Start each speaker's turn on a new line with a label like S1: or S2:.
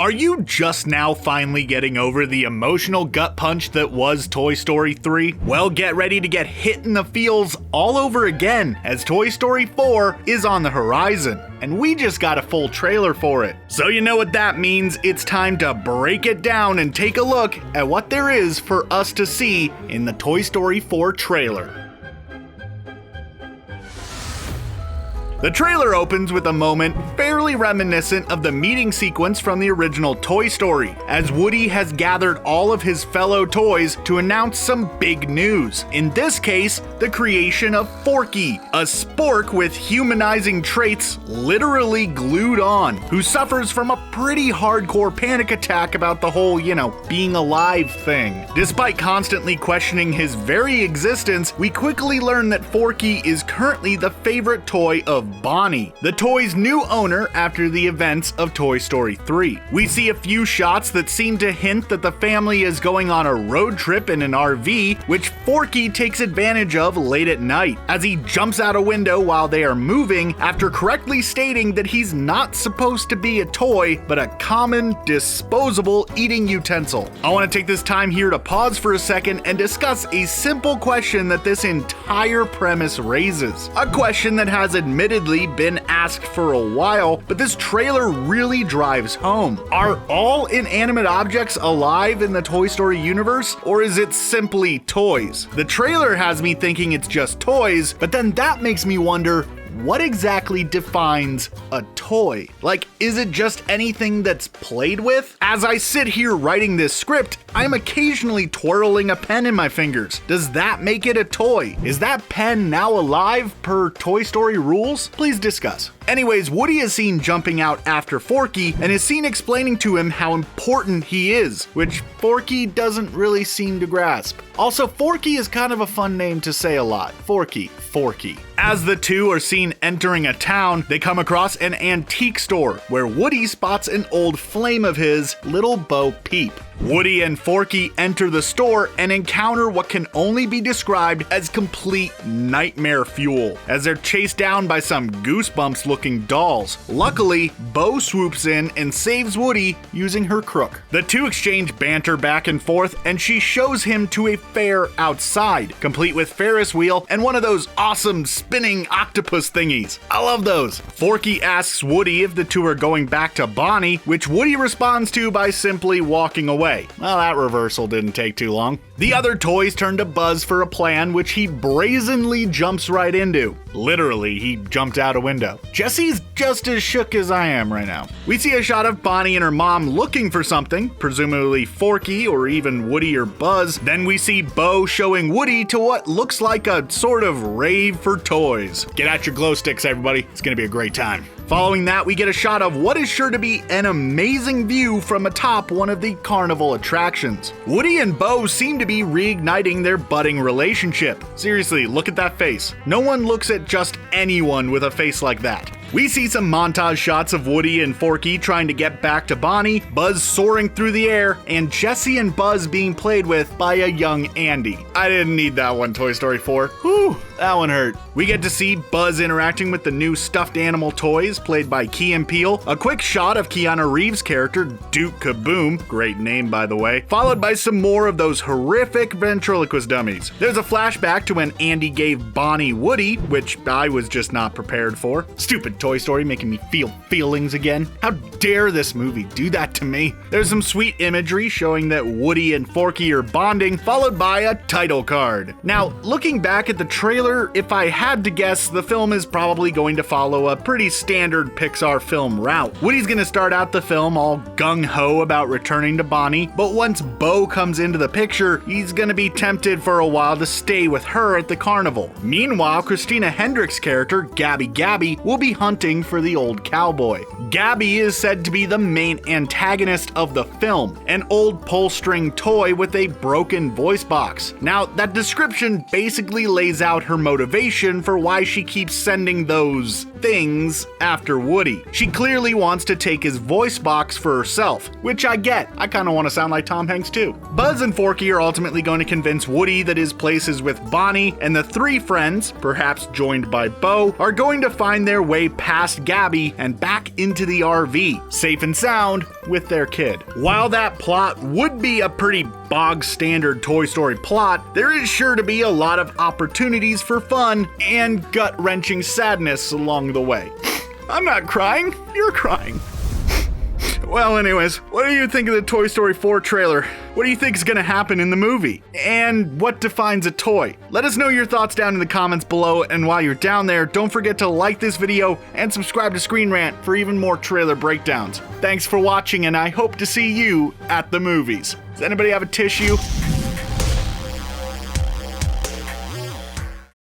S1: Are you just now finally getting over the emotional gut punch that was Toy Story 3? Well, get ready to get hit in the feels all over again, as Toy Story 4 is on the horizon, and we just got a full trailer for it. So you know what that means, it's time to break it down and take a look at what there is for us to see in the Toy Story 4 trailer. The trailer opens with a moment fairly reminiscent of the meeting sequence from the original Toy Story, as Woody has gathered all of his fellow toys to announce some big news. In this case, the creation of Forky, a spork with humanizing traits literally glued on, who suffers from a pretty hardcore panic attack about the whole, being alive thing. Despite constantly questioning his very existence, we quickly learn that Forky is currently the favorite toy of Bonnie, the toy's new owner after the events of Toy Story 3. We see a few shots that seem to hint that the family is going on a road trip in an RV, which Forky takes advantage of late at night, as he jumps out a window while they are moving after correctly stating that he's not supposed to be a toy, but a common, disposable eating utensil. I want to take this time here to pause for a second and discuss a simple question that this entire premise raises. A question that has admittedly been asked for a while, but this trailer really drives home. Are all inanimate objects alive in the Toy Story universe, or is it simply toys? The trailer has me thinking it's just toys, but then that makes me wonder, what exactly defines a toy? Like, is it just anything that's played with? As I sit here writing this script, I'm occasionally twirling a pen in my fingers. Does that make it a toy? Is that pen now alive per Toy Story rules? Please discuss. Anyways, Woody is seen jumping out after Forky and is seen explaining to him how important he is, which Forky doesn't really seem to grasp. Also, Forky is kind of a fun name to say a lot. Forky. As the two are seen entering a town, they come across an antique store where Woody spots an old flame of his, Little Bo Peep. Woody and Forky enter the store and encounter what can only be described as complete nightmare fuel, as they're chased down by some Goosebumps looking dolls. Luckily, Bo swoops in and saves Woody using her crook. The two exchange banter back and forth, and she shows him to a fair outside, complete with Ferris wheel and one of those awesome spinning octopus thingies. I love those. Forky asks Woody if the two are going back to Bonnie, which Woody responds to by simply walking away. Well, that reversal didn't take too long. The other toys turn to Buzz for a plan, which he brazenly jumps right into. Literally, he jumped out a window. Jesse's just as shook as I am right now. We see a shot of Bonnie and her mom looking for something, presumably Forky or even Woody or Buzz. Then we see Bo showing Woody to what looks like a sort of rave for toys. Get out your glow sticks, everybody. It's gonna be a great time. Following that, we get a shot of what is sure to be an amazing view from atop one of the carnival attractions. Woody and Bo seem to be reigniting their budding relationship. Seriously, look at that face. No one looks at just anyone with a face like that. We see some montage shots of Woody and Forky trying to get back to Bonnie, Buzz soaring through the air, and Jesse and Buzz being played with by a young Andy. I didn't need that one, Toy Story 4. Whew, that one hurt. We get to see Buzz interacting with the new stuffed animal toys played by Key and Peele, a quick shot of Keanu Reeves' character, Duke Kaboom, great name by the way, followed by some more of those horrific ventriloquist dummies. There's a flashback to when Andy gave Bonnie Woody, which I was just not prepared for. Stupid Toy Story making me feel feelings again. How dare this movie do that to me? There's some sweet imagery showing that Woody and Forky are bonding, followed by a title card. Now, looking back at the trailer, if I had to guess, the film is probably going to follow a pretty standard Pixar film route. Woody's gonna start out the film all gung-ho about returning to Bonnie, but once Bo comes into the picture, he's gonna be tempted for a while to stay with her at the carnival. Meanwhile, Christina Hendricks' character, Gabby, will be hunting for the old cowboy. Gabby is said to be the main antagonist of the film, an old pull-string toy with a broken voice box. Now, that description basically lays out her motivation for why she keeps sending those things after Woody. She clearly wants to take his voice box for herself, which I get. I kind of want to sound like Tom Hanks too. Buzz and Forky are ultimately going to convince Woody that his place is with Bonnie, and the three friends, perhaps joined by Bo, are going to find their way past Gabby and back into the RV, safe and sound, with their kid. While that plot would be a pretty bog standard Toy Story plot, there is sure to be a lot of opportunities for fun and gut-wrenching sadness along the way. I'm not crying, you're crying. Well, anyways, what do you think of the Toy Story 4 trailer? What do you think is going to happen in the movie? And what defines a toy? Let us know your thoughts down in the comments below, and while you're down there, don't forget to like this video and subscribe to Screen Rant for even more trailer breakdowns. Thanks for watching, and I hope to see you at the movies. Does anybody have a tissue?